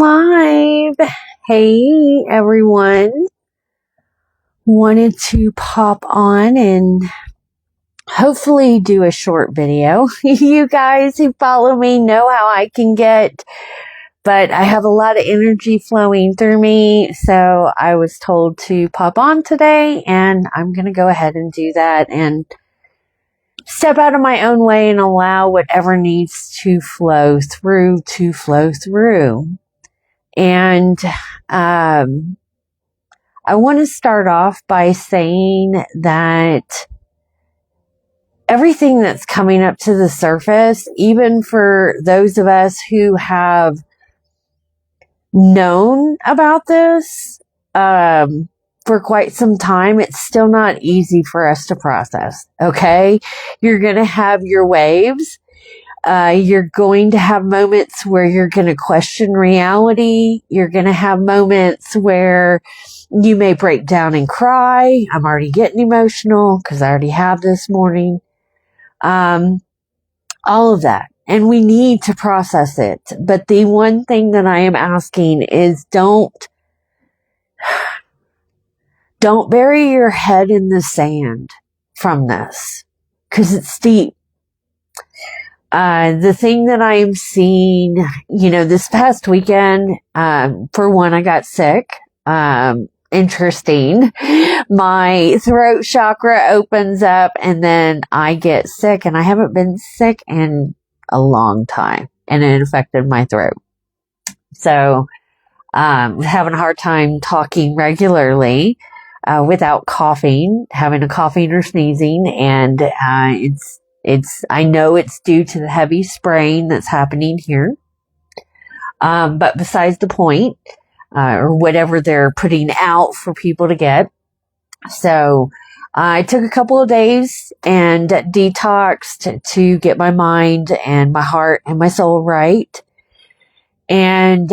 live. Hey everyone. Wanted to pop on and hopefully do a short video. You guys who follow me know how I can get, but I have a lot of energy flowing through me. So I was told to pop on today, and I'm going to go ahead and do that and step out of my own way and allow whatever needs to flow through to flow through. And I want to start off by saying that everything that's coming up to the surface, even for those of us who have known about this for quite some time, it's still not easy for us to process, okay? You're going to have your waves. You're going to have moments where you're going to question reality. You're going to have moments where you may break down and cry. I'm already getting emotional because I already have this morning. All of that. And we need to process it. But the one thing that I am asking is don't bury your head in the sand from this, because it's deep. The thing that I am seeing, this past weekend, for one, I got sick. Interesting. My throat chakra opens up and then I get sick, and I haven't been sick in a long time, and it affected my throat. So, having a hard time talking regularly, without coughing, having a coughing or sneezing, and, I know it's due to the heavy spraying that's happening here. But besides the point, or whatever they're putting out for people to get. So I took a couple of days and detoxed to get my mind and my heart and my soul right. And,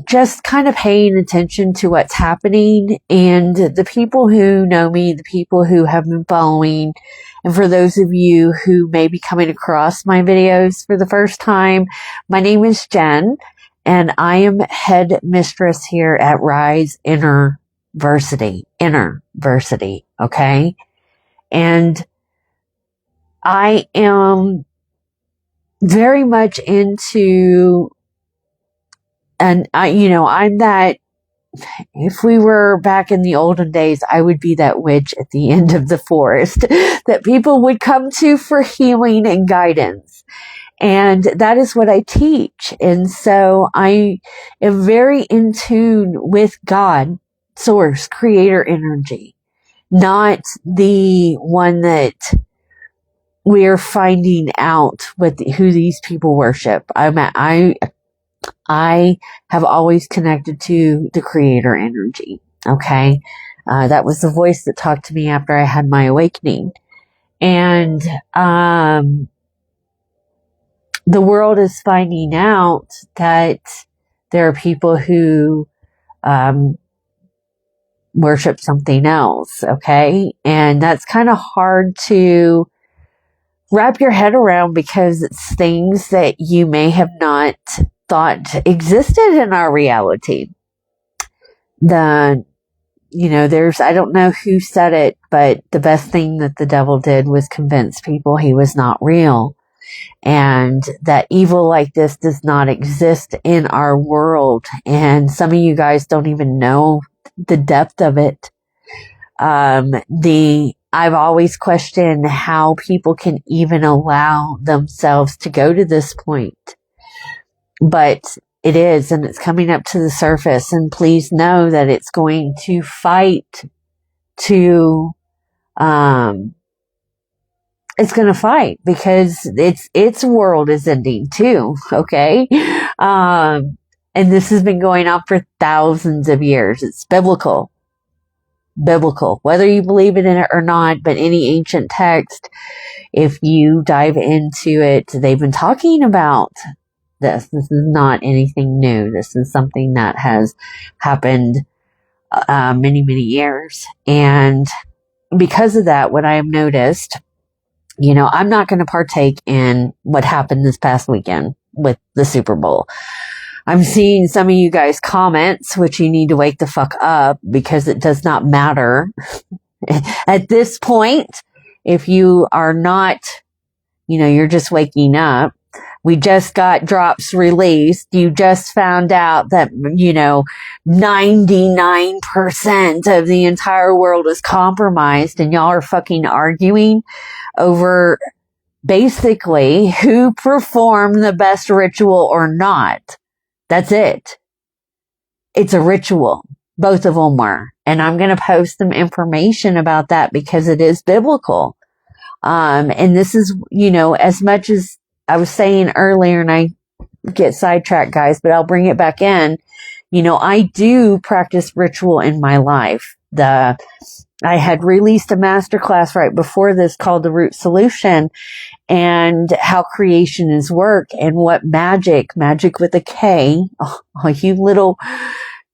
just kind of paying attention to what's happening, and the people who know me, the people who have been following, and for those of you who may be coming across my videos for the first time, my name is Jen, and I am Headmistress here at RISE Innerversity, okay? And I am very much into, and I'm that, if we were back in the olden days, I would be that witch at the end of the forest that people would come to for healing and guidance. And that is what I teach. And so I am very in tune with God, source, creator energy, not the one that we're finding out who these people worship. I have always connected to the creator energy. Okay. That was the voice that talked to me after I had my awakening. And, the world is finding out that there are people who, worship something else. Okay. And that's kind of hard to wrap your head around, because it's things that you may have not thought existed in our reality. I don't know who said it, but the best thing that the devil did was convince people he was not real, and that evil like this does not exist in our world. And some of you guys don't even know the depth of it. I've always questioned how people can even allow themselves to go to this point. But it is, and it's coming up to the surface. And please know that it's going to fight it's going to fight, because its world is ending too. Okay. And this has been going on for thousands of years. It's biblical, whether you believe in it or not. But any ancient text, if you dive into it, they've been talking about this. This is not anything new. This is something that has happened many, many years. And because of that, what I have noticed, I'm not going to partake in what happened this past weekend. with the Super Bowl. I'm seeing some of you guys comments, which you need to wake the fuck up because it does not matter. At this point, if you are not, you're just waking up. We just got drops released. You just found out that, 99% of the entire world is compromised and y'all are fucking arguing over basically who performed the best ritual or not. That's it. It's a ritual. Both of them were. And I'm going to post some information about that because it is biblical. And this is, as much as I was saying earlier, and I get sidetracked, guys, but I'll bring it back in. I do practice ritual in my life. I had released a masterclass right before this called The Root Solution, and how creation is work, and what magic with a K, oh, you little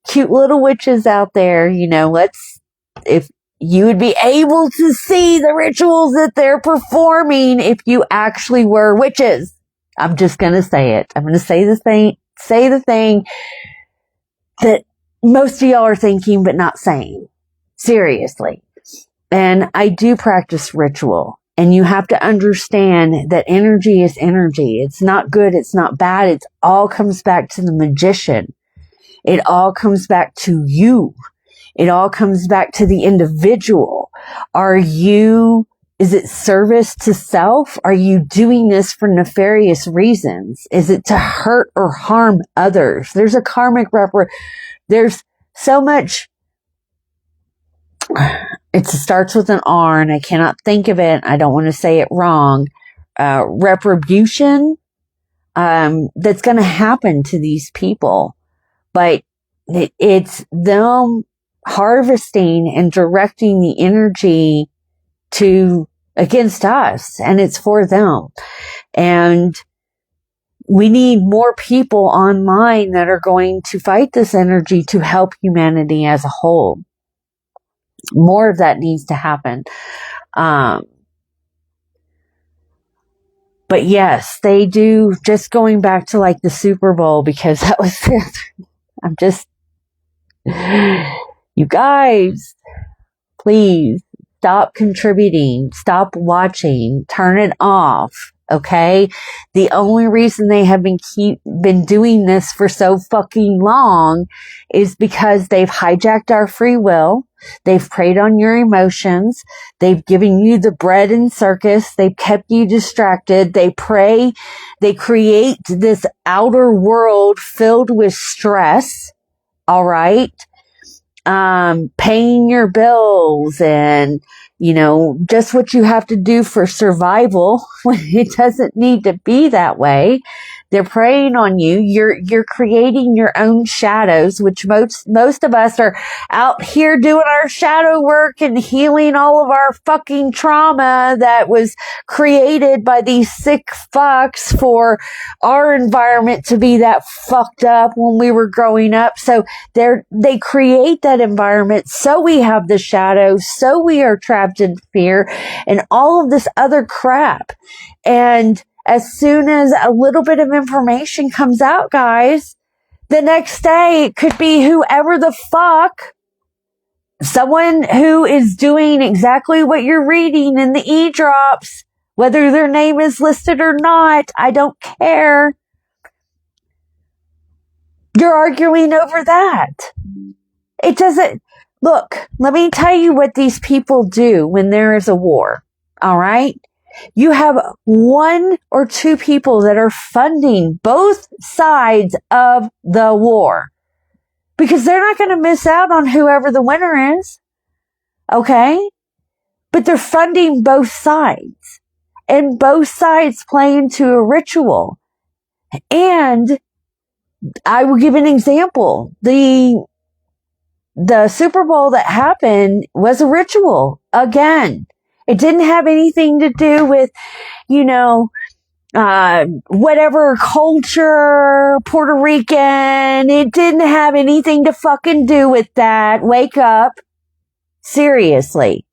cute little witches out there, if you would be able to see the rituals that they're performing if you actually were witches. I'm just going to say it. I'm going to say the thing that most of y'all are thinking but not saying. Seriously. And I do practice ritual. And you have to understand that energy is energy. It's not good. It's not bad. It all comes back to the magician. It all comes back to you. It all comes back to the individual. Is it service to self? Are you doing this for nefarious reasons? Is it to hurt or harm others? There's a karmic there's so much. It starts with an R and I cannot think of it. I don't want to say it wrong. Retribution, that's going to happen to these people, but it's them harvesting and directing the energy against us, and it's for them. And we need more people online that are going to fight this energy to help humanity as a whole. More of that needs to happen. But yes, they do, just going back to like the Super Bowl, because that was, you guys, please stop contributing, stop watching, turn it off. Okay. The only reason they have been doing this for so fucking long is because they've hijacked our free will. They've preyed on your emotions. They've given you the bread and circus. They've kept you distracted. They create this outer world filled with stress. All right. Paying your bills and, just what you have to do for survival when it doesn't need to be that way. They're preying on you. You're creating your own shadows, which most of us are out here doing our shadow work and healing all of our fucking trauma that was created by these sick fucks for our environment to be that fucked up when we were growing up. So they create that environment so we have the shadow, so we are trapped in fear and all of this other crap. And as soon as a little bit of information comes out, guys, the next day it could be whoever the fuck, someone who is doing exactly what you're reading in the e-drops, whether their name is listed or not, I don't care. You're arguing over that. It doesn't, look, let me tell you what these people do when there is a war. All right. You have one or two people that are funding both sides of the war because they're not going to miss out on whoever the winner is. Okay. But they're funding both sides, and both sides play into a ritual. And I will give an example. The Super Bowl that happened was a ritual. Again, it didn't have anything to do with, whatever culture, Puerto Rican. It didn't have anything to fucking do with that. Wake up. Seriously.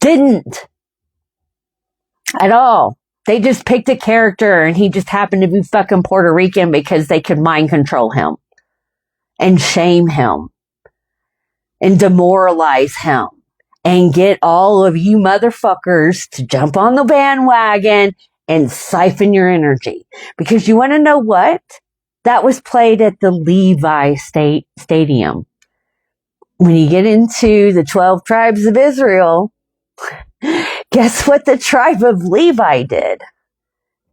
Didn't. At all. They just picked a character and he just happened to be fucking Puerto Rican because they could mind control him and shame him and demoralize him and get all of you motherfuckers to jump on the bandwagon and siphon your energy. Because you want to know what? That was played at the Levi Stadium. When you get into the 12 tribes of Israel, guess what the tribe of Levi did?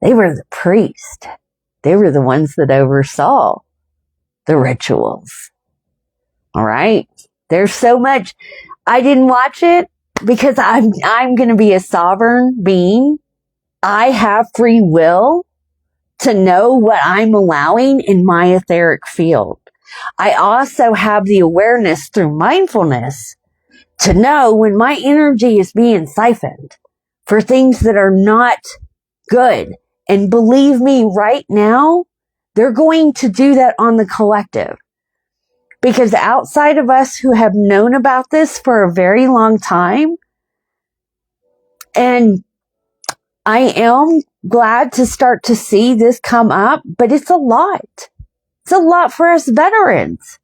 They were the priest. They were the ones that oversaw the rituals. All right. There's so much. I didn't watch it because I'm going to be a sovereign being. I have free will to know what I'm allowing in my etheric field. I also have the awareness through mindfulness to know when my energy is being siphoned for things that are not good. And believe me, right now, they're going to do that on the collective. Because outside of us who have known about this for a very long time, and I am glad to start to see this come up, but it's a lot. It's a lot for us veterans.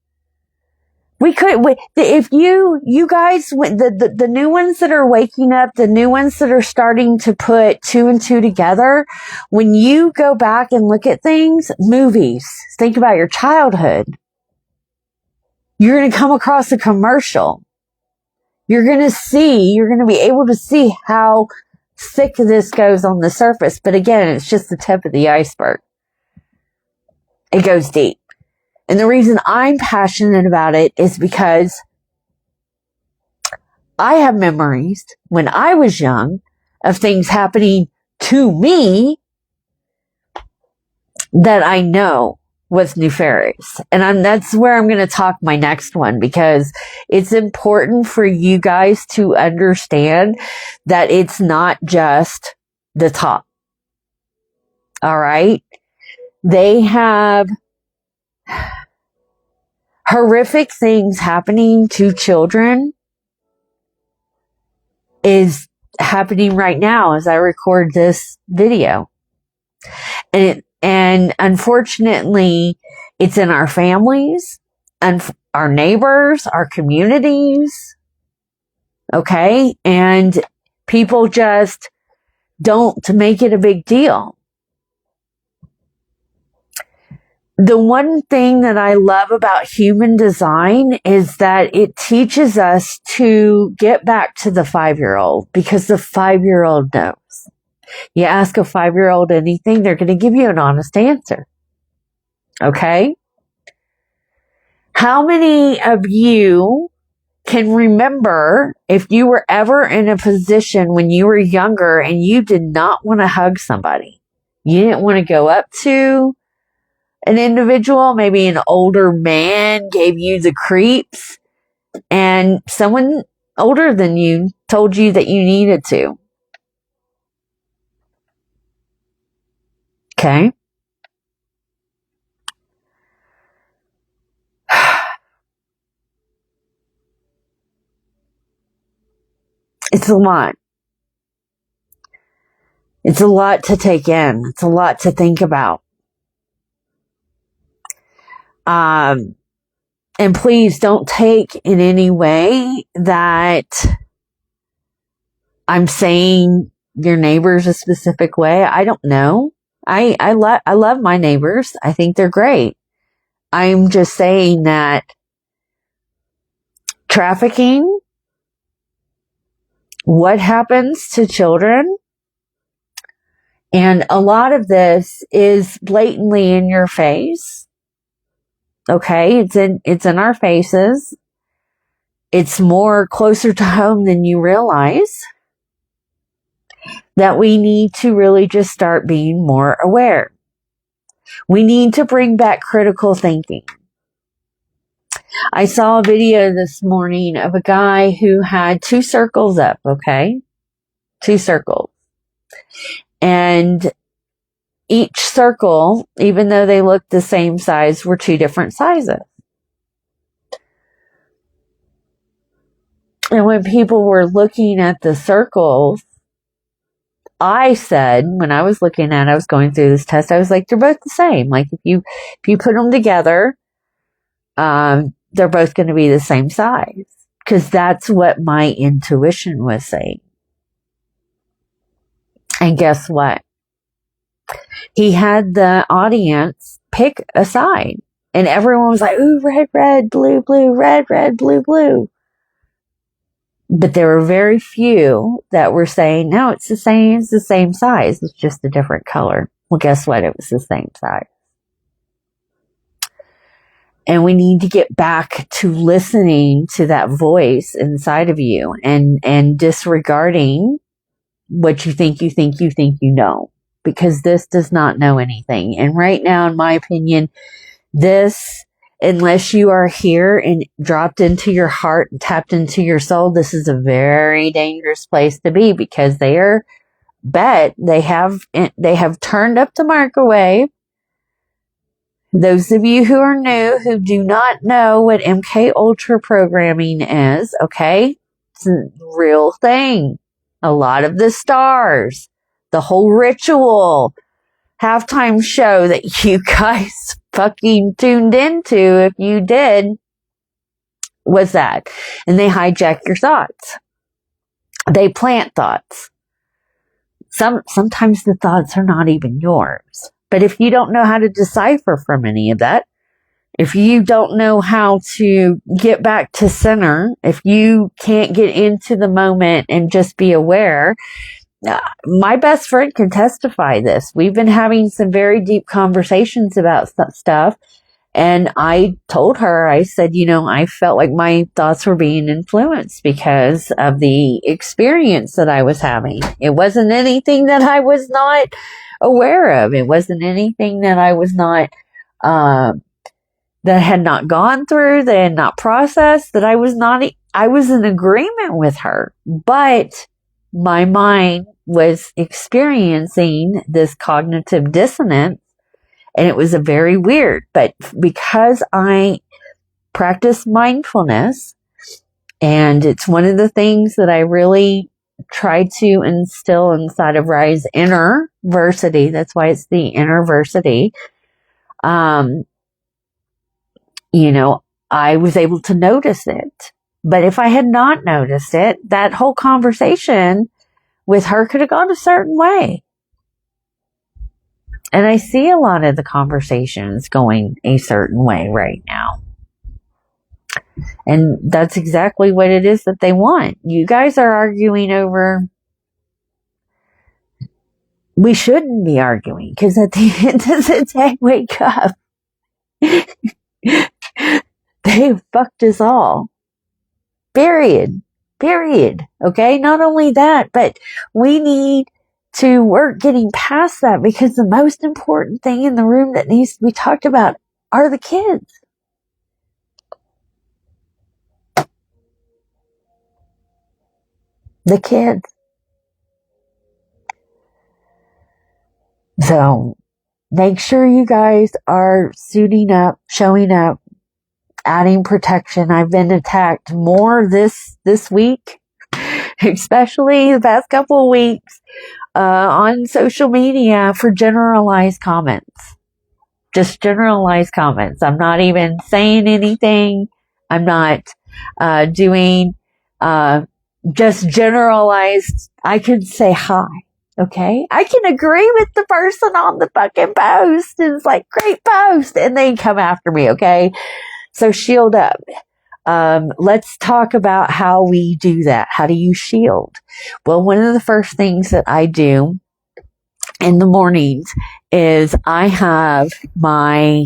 If you guys, the new ones that are waking up, the new ones that are starting to put two and two together, when you go back and look at things, movies, think about your childhood. You're going to come across a commercial. You're going to be able to see how thick this goes on the surface. But again, it's just the tip of the iceberg. It goes deep. And the reason I'm passionate about it is because I have memories when I was young of things happening to me that I know was nefarious. And that's where I'm going to talk my next one, because it's important for you guys to understand that it's not just the top. All right. They have horrific things happening to children is happening right now as I record this video. And unfortunately, it's in our families and our neighbors, our communities. Okay. And people just don't make it a big deal. The one thing that I love about human design is that it teaches us to get back to the 5-year-old, because the 5-year-old knows. You ask a 5-year-old anything, they're going to give you an honest answer. Okay? How many of you can remember if you were ever in a position when you were younger and you did not want to hug somebody? You didn't want to go up to an individual, maybe an older man gave you the creeps, and someone older than you told you that you needed to. Okay. It's a lot. It's a lot to take in. It's a lot to think about. And please don't take in any way that I'm saying your neighbor's a specific way. I don't know. I love my neighbors. I think they're great. I'm just saying that trafficking, what happens to children, and a lot of this is blatantly in your face. Okay, it's in our faces. It's more closer to home than you realize. That we need to really just start being more aware. We need to bring back critical thinking. I saw a video this morning of a guy who had 2 circles up, okay? 2 circles. And each circle, even though they looked the same size, were 2 different sizes. And when people were looking at the circles, I said, when I was looking at it, I was going through this test, I was like, they're both the same. Like if you put them together, they're both going to be the same size. Because that's what my intuition was saying. And guess what? He had the audience pick a side. And everyone was like, ooh, red, red, blue, blue, red, red, blue, blue. But there were very few that were saying, no, it's the same size. It's just a different color. Well, guess what? It was the same size. And we need to get back to listening to that voice inside of you and disregarding what you think you know, because this does not know anything. And right now, in my opinion, this, unless you are here and dropped into your heart and tapped into your soul, this is a very dangerous place to be, because they have turned up the microwave. Those of you who are new, who do not know what MK Ultra programming is, okay? It's a real thing. A lot of the stars, the whole ritual, halftime show that you guys fucking tuned into, if you did, was that. And they hijack your thoughts. They plant thoughts. Sometimes the thoughts are not even yours. But if you don't know how to decipher from any of that, if you don't know how to get back to center, if you can't get into the moment and just be aware, my best friend can testify this. We've been having some very deep conversations about stuff. And I told her, I said, I felt like my thoughts were being influenced because of the experience that I was having. It wasn't anything that I was not aware of. It wasn't anything that I was not, that had not gone through, that had not processed, that I was in agreement with her. But my mind was experiencing this cognitive dissonance. And it was a very weird, but because I practice mindfulness, and it's one of the things that I really try to instill inside of RISE Innerversity. That's why it's the Innerversity. I was able to notice it. But if I had not noticed it, that whole conversation with her could have gone a certain way. And I see a lot of the conversations going a certain way right now. And that's exactly what it is that they want. You guys are arguing over... We shouldn't be arguing, because at the end of the day, wake up. They fucked us all. Period. Okay? Not only that, but we need to work getting past that, because the most important thing in the room that needs to be talked about are the kids. The kids. So make sure you guys are suiting up, showing up, adding protection. I've been attacked more this week, especially the past couple of weeks, on social media for generalized comments. Just generalized comments. I'm not even saying anything. I'm not doing just generalized. I can say hi. Okay? I can agree with the person on the fucking post. And it's like, great post. And they come after me. Okay? So shield up. Let's talk about how we do that. How do you shield? Well, one of the first things that I do in the mornings is I have my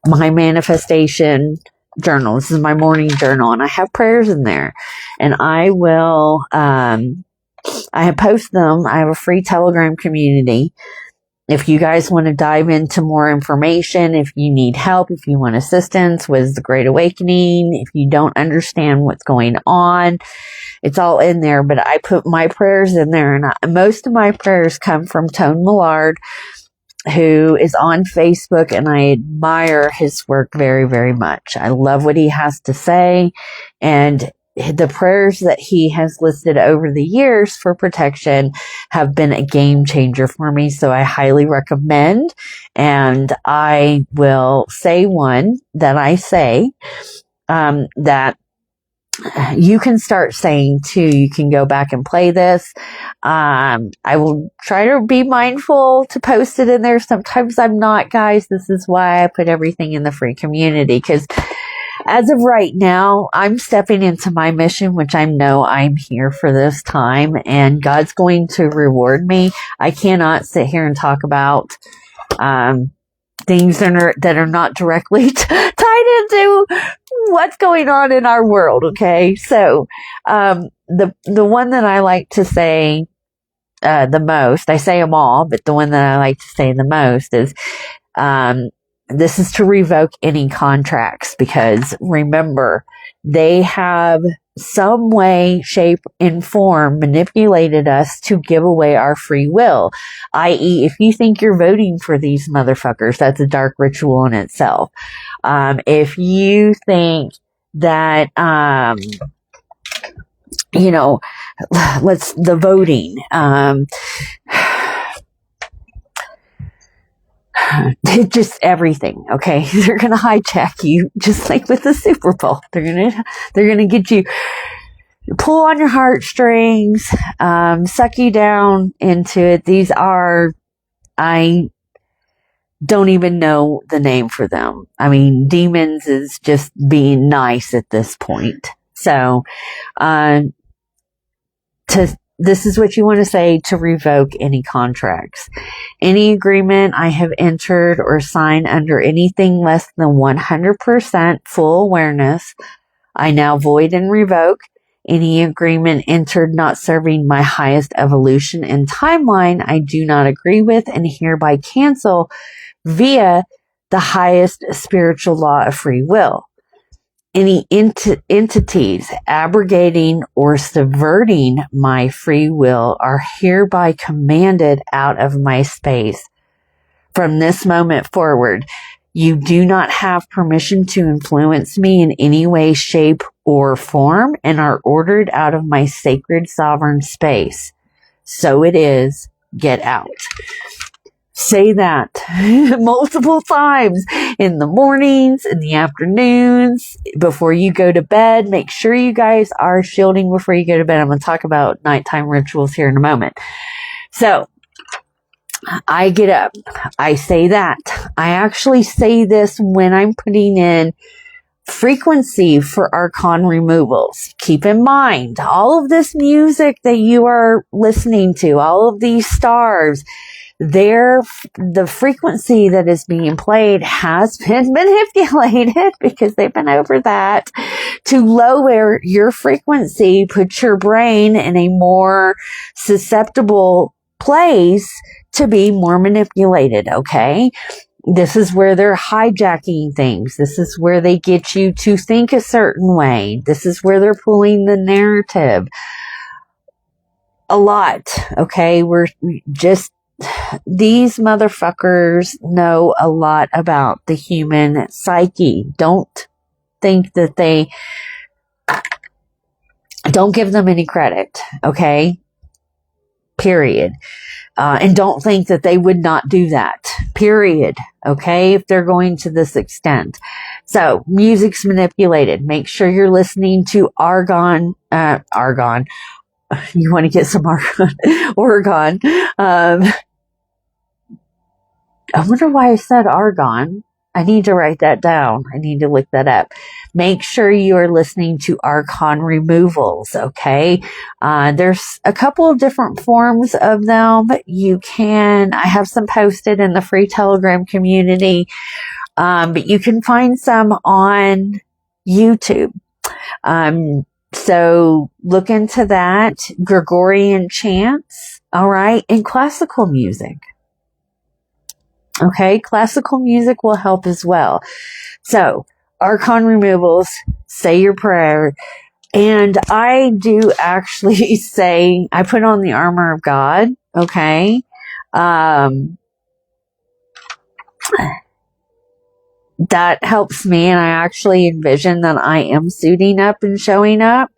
manifestation journal. This is my morning journal, and I have prayers in there. And I will, I post them. I have a free Telegram community. If you guys want to dive into more information, if you need help, if you want assistance with the Great Awakening, if you don't understand what's going on, it's all in there. But I put my prayers in there, and most of my prayers come from Tone Millard, who is on Facebook, and I admire his work very, very much. I love what he has to say, and the prayers that he has listed over the years for protection have been a game changer for me. So I highly recommend, and I will say one that I say, that you can start saying too. You can go back and play this. I will try to be mindful to post it in there. Sometimes I'm not, guys. This is why I put everything in the free community, because as of right now, I'm stepping into my mission, which I know I'm here for this time, and God's going to reward me. I cannot sit here and talk about things that are not directly tied into what's going on in our world. Okay, so the one that I like to say the most, I say them all, but the one that I like to say the most is this is to revoke any contracts, because remember, they have some way, shape, and form manipulated us to give away our free will. I.e., if you think you're voting for these motherfuckers, that's a dark ritual in itself. If you think that, the voting, just everything. Okay. They're going to hijack you just like with the Super Bowl. They're going to get you, pull on your heartstrings, suck you down into it. These are, I don't even know the name for them. I mean, demons is just being nice at this point. So, this is what you want to say to revoke any contracts. Any agreement I have entered or signed under anything less than 100% full awareness, I now void and revoke. Any agreement entered not serving my highest evolution and timeline, I do not agree with and hereby cancel via the highest spiritual law of free will. Any entities abrogating or subverting my free will are hereby commanded out of my space. From this moment forward, you do not have permission to influence me in any way, shape, or form, and are ordered out of my sacred sovereign space. So it is. Get out. Say that multiple times in the mornings, in the afternoons, before you go to bed. Make sure you guys are shielding before you go to bed. I'm going to talk about nighttime rituals here in a moment. So I get up. I say that. I actually say this when I'm putting in frequency for archon removals. Keep in mind, all of this music that you are listening to, all of these stars, the frequency that is being played has been manipulated, because they've been over that to lower your frequency, put your brain in a more susceptible place to be more manipulated. Okay. This is where they're hijacking things. This is where they get you to think a certain way. This is where they're pulling the narrative a lot. Okay. These motherfuckers know a lot about the human psyche. Don't think that don't give them any credit. Okay. Period. And don't think that they would not do that. Period. Okay. If they're going to this extent. So music's manipulated. Make sure you're listening to argon. You want to get some Oregon. I wonder why I said argon. I need to write that down. I need to look that up. Make sure you are listening to archon removals. Okay. There's a couple of different forms of them. I have some posted in the free Telegram community. But you can find some on YouTube. So look into that. Gregorian chants. All right. And classical music. Okay. Classical music will help as well. So archon removals, say your prayer. And I do actually say, I put on the armor of God. Okay. That helps me, and I actually envision that I am suiting up and showing up.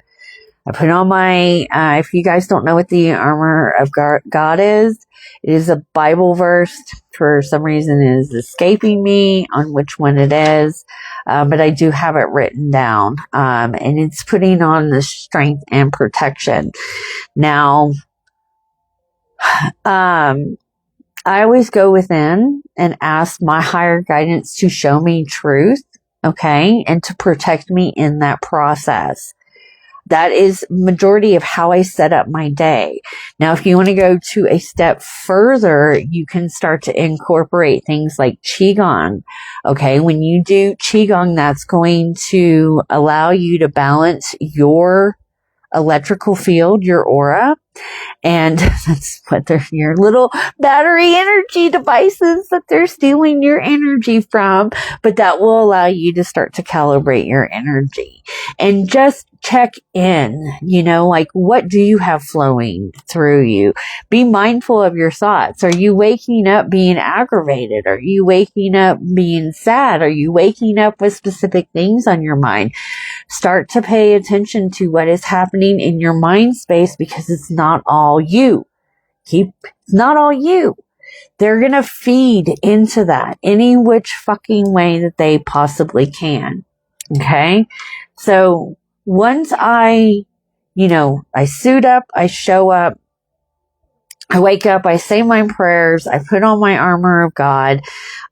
I put on my, if you guys don't know what the armor of God is, it is a Bible verse. For some reason it is escaping me on which one it is. But I do have it written down. And it's putting on the strength and protection. Now, I always go within and ask my higher guidance to show me truth. Okay. And to protect me in that process. That is majority of how I set up my day. Now, if you want to go to a step further, you can start to incorporate things like Qigong. Okay. When you do Qigong, that's going to allow you to balance your electrical field, your aura. And that's what they're your little battery energy devices that they're stealing your energy from. But that will allow you to start to calibrate your energy and just check in, like what do you have flowing through you? Be mindful of your thoughts. Are you waking up being aggravated? Are you waking up being sad? Are you waking up with specific things on your mind? Start to pay attention to what is happening in your mind space because it's not all you. It's not all you. They're going to feed into that any which fucking way that they possibly can. Okay. So once I suit up, I show up, I wake up, I say my prayers, I put on my armor of God,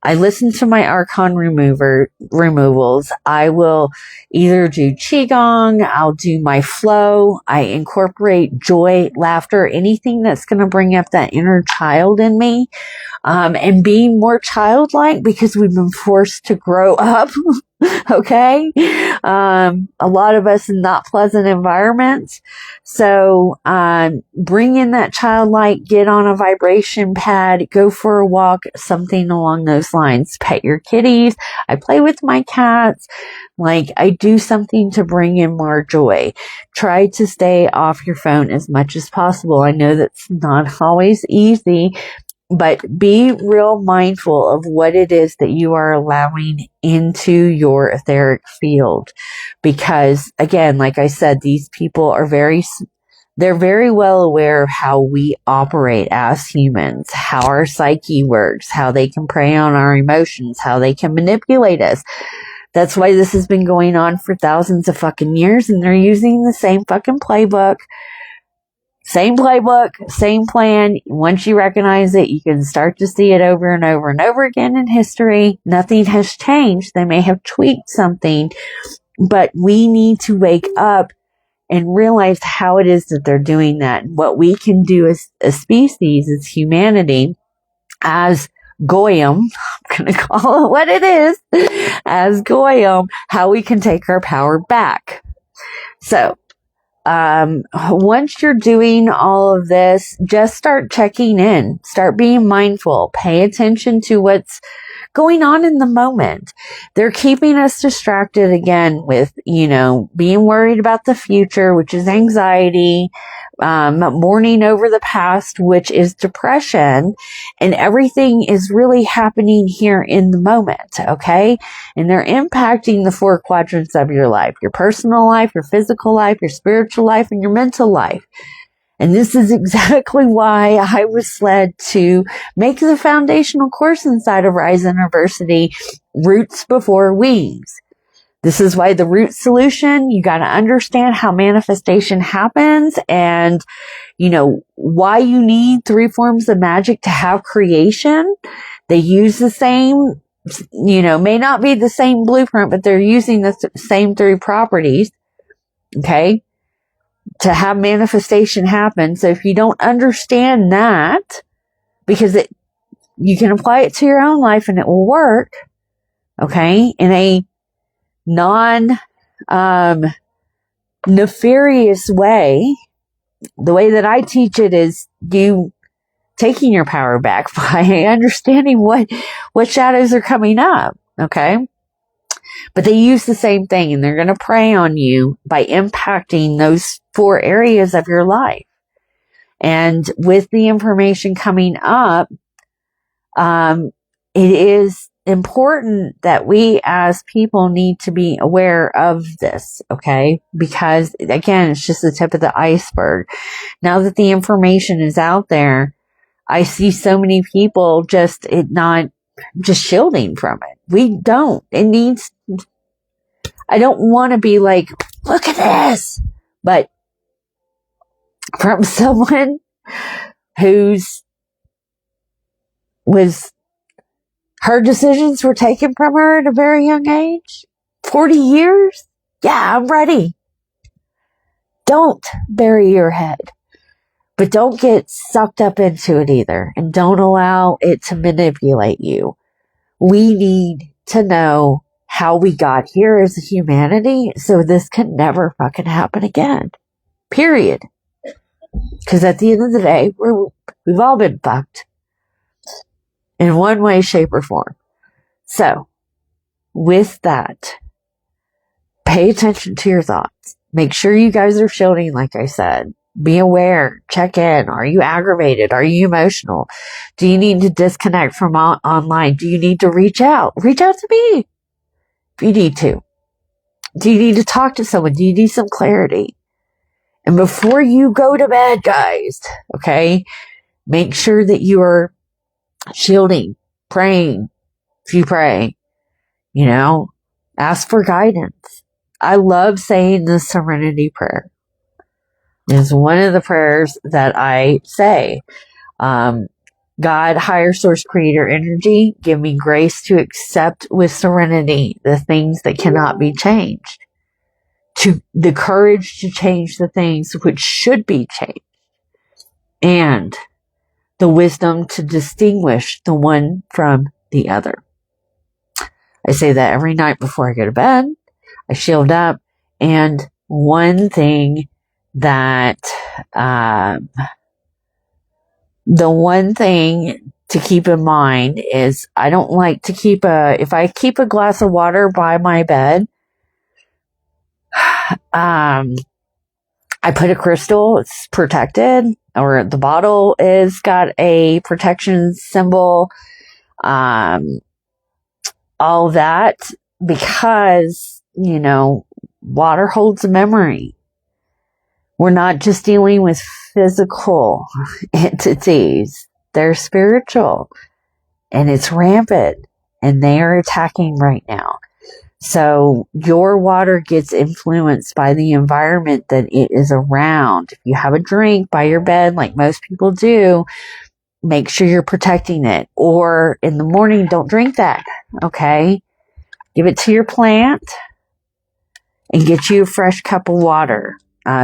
I listen to my Archon removals, I will either do Qigong, I'll do my flow, I incorporate joy, laughter, anything that's going to bring up that inner child in me, and being more childlike because we've been forced to grow up. Okay. A lot of us in not pleasant environments. So, bring in that childlike, get on a vibration pad, go for a walk, something along those lines. Pet your kitties. I play with my cats. Like I do something to bring in more joy. Try to stay off your phone as much as possible. I know that's not always easy, but be real mindful of what it is that you are allowing into your etheric field. Because again, like I said, these people are they're very well aware of how we operate as humans, how our psyche works, how they can prey on our emotions, how they can manipulate us. That's why this has been going on for thousands of fucking years, and they're using the same fucking playbook. Same playbook, same plan. Once you recognize it, you can start to see it over and over and over again in history. Nothing has changed. They may have tweaked something, but we need to wake up and realize how it is that they're doing that. What we can do as a species, as humanity, as Goyim, I'm going to call it what it is, as Goyim, how we can take our power back. So, once you're doing all of this, just start checking in, start being mindful, pay attention to what's going on in the moment. They're keeping us distracted again with, being worried about the future, which is anxiety, mourning over the past, which is depression, and everything is really happening here in the moment. Okay. And they're impacting the 4 quadrants of your life, your personal life, your physical life, your spiritual life, and your mental life. And this is exactly why I was led to make the foundational course inside of RISE Innerversity, Roots Before Wings. This is why the root solution, you got to understand how manifestation happens and, why you need 3 forms of magic to have creation. They use the same, may not be the same blueprint, but they're using the same 3 properties. Okay. To have manifestation happen. So if you don't understand that, because you can apply it to your own life and it will work, okay, in a nefarious way. The way that I teach it is you taking your power back by understanding what shadows are coming up, okay? But they use the same thing, and they're going to prey on you by impacting those 4 areas of your life. And with the information coming up, it is important that we as people need to be aware of this, okay? Because again, it's just the tip of the iceberg. Now that the information is out there, I see so many people just shielding from it. We don't. I don't want to be like, look at this, but from someone her decisions were taken from her at a very young age. 40 years? Yeah, I'm ready. Don't bury your head. But don't get sucked up into it either. And don't allow it to manipulate you. We need to know how we got here as a humanity so this can never fucking happen again. Period. Because at the end of the day, we've all been fucked. In one way, shape, or form. So, with that, pay attention to your thoughts. Make sure you guys are shielding, like I said. Be aware. Check in. Are you aggravated? Are you emotional? Do you need to disconnect from online? Do you need to reach out? Reach out to me if you need to. Do you need to talk to someone? Do you need some clarity? And before you go to bed, guys, okay, make sure that you are shielding, praying, if you pray, ask for guidance. I love saying the serenity prayer. It's one of the prayers that I say. God, higher source, creator energy, give me grace to accept with serenity the things that cannot be changed. The courage to change the things which should be changed. And the wisdom to distinguish the one from the other. I say that every night before I go to bed. I shield up. And one thing that, the one thing to keep in mind is I don't like to if I keep a glass of water by my bed, I put a crystal, it's protected, or the bottle is got a protection symbol, all that, because, water holds a memory. We're not just dealing with physical entities. They're spiritual, and it's rampant, and they are attacking right now. So your water gets influenced by the environment that it is around. If you have a drink by your bed, like most people do, make sure you're protecting it. Or in the morning, don't drink that. Okay? Give it to your plant and get you a fresh cup of water.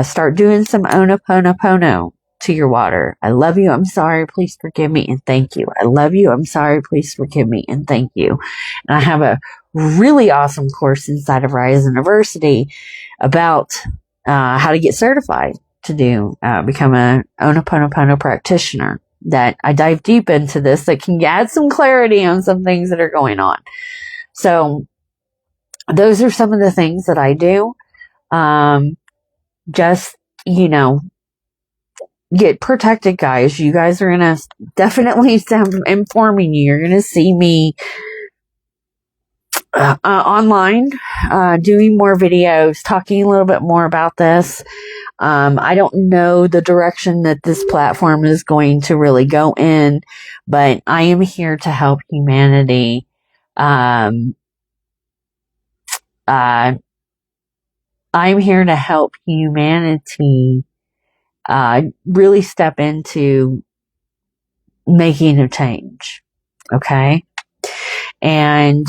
Start doing some Ho'oponopono to your water. I love you. I'm sorry. Please forgive me and thank you. I love you. I'm sorry. Please forgive me and thank you. And I have a really awesome course inside of RISE Innerversity about how to get certified to become a Ho'oponopono practitioner. That I dive deep into this that can add some clarity on some things that are going on. So those are some of the things that I do. Just, get protected, guys. You guys are going to definitely informing you. You're going to see me online, doing more videos, talking a little bit more about this. I don't know the direction that this platform is going to really go in, but I am here to help humanity. I'm here to help humanity, really step into making a change. Okay. And,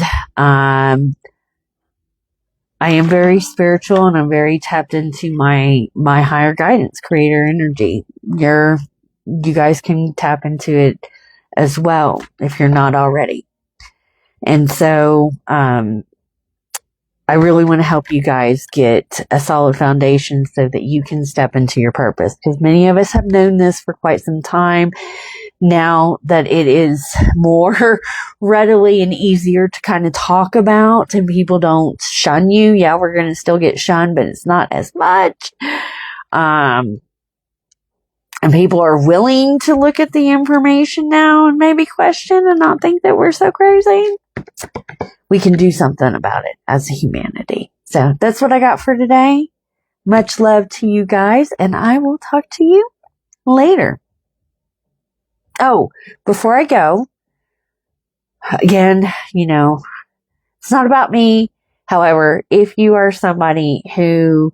I am very spiritual and I'm very tapped into my higher guidance, creator energy. You guys can tap into it as well if you're not already. And so, I really want to help you guys get a solid foundation so that you can step into your purpose. Because many of us have known this for quite some time. Now that it is more readily and easier to kind of talk about and people don't shun you. Yeah, we're going to still get shunned, but it's not as much. And people are willing to look at the information now and maybe question and not think that we're so crazy. we can do something about it as a humanity. So that's what I got for today. Much love to you guys, and I will talk to you later. Oh, before I go, again, you know, it's not about me. However, if you are somebody who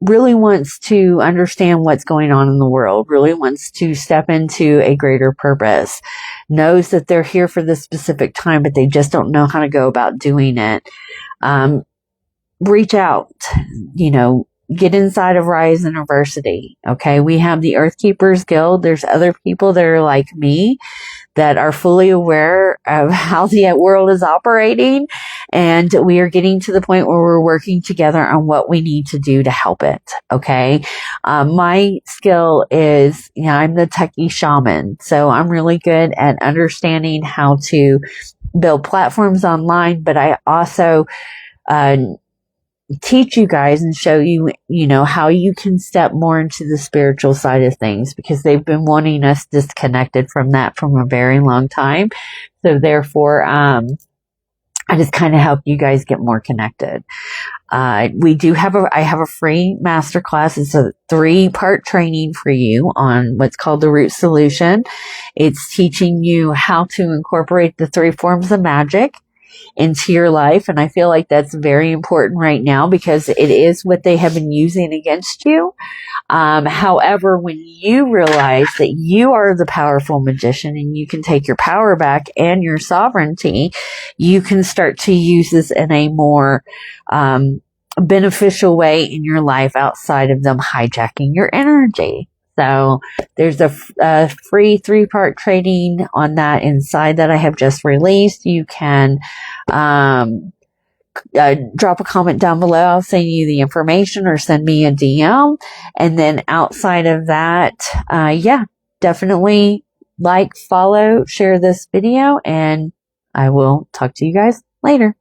really wants to understand what's going on in the world, really wants to step into a greater purpose, knows that they're here for this specific time, but they just don't know how to go about doing it, reach out, you know, get inside of RISE Innerversity. Okay. We have the Earthkeepers Guild. There's other people that are like me that are fully aware of how the world is operating. And we are getting to the point where we're working together on what we need to do to help it. Okay. My skill is, you know, I'm the techie shaman. So I'm really good at understanding how to build platforms online, but I also, teach you guys and show you, you know, how you can step more into the spiritual side of things, because they've been wanting us disconnected from that from a very long time. So therefore, I just kind of help you guys get more connected. I have a free masterclass. It's a 3-part training for you on what's called the root solution. It's teaching you how to incorporate the 3 forms of magic into your life. And I feel like that's very important right now, because it is what they have been using against you. However, when you realize that you are the powerful magician and you can take your power back and your sovereignty, you can start to use this in a more, beneficial way in your life outside of them hijacking your energy. So there's a free 3-part training on that inside that I have just released. You can drop a comment down below. I'll send you the information, or send me a DM. And then outside of that, definitely like, follow, share this video, and I will talk to you guys later.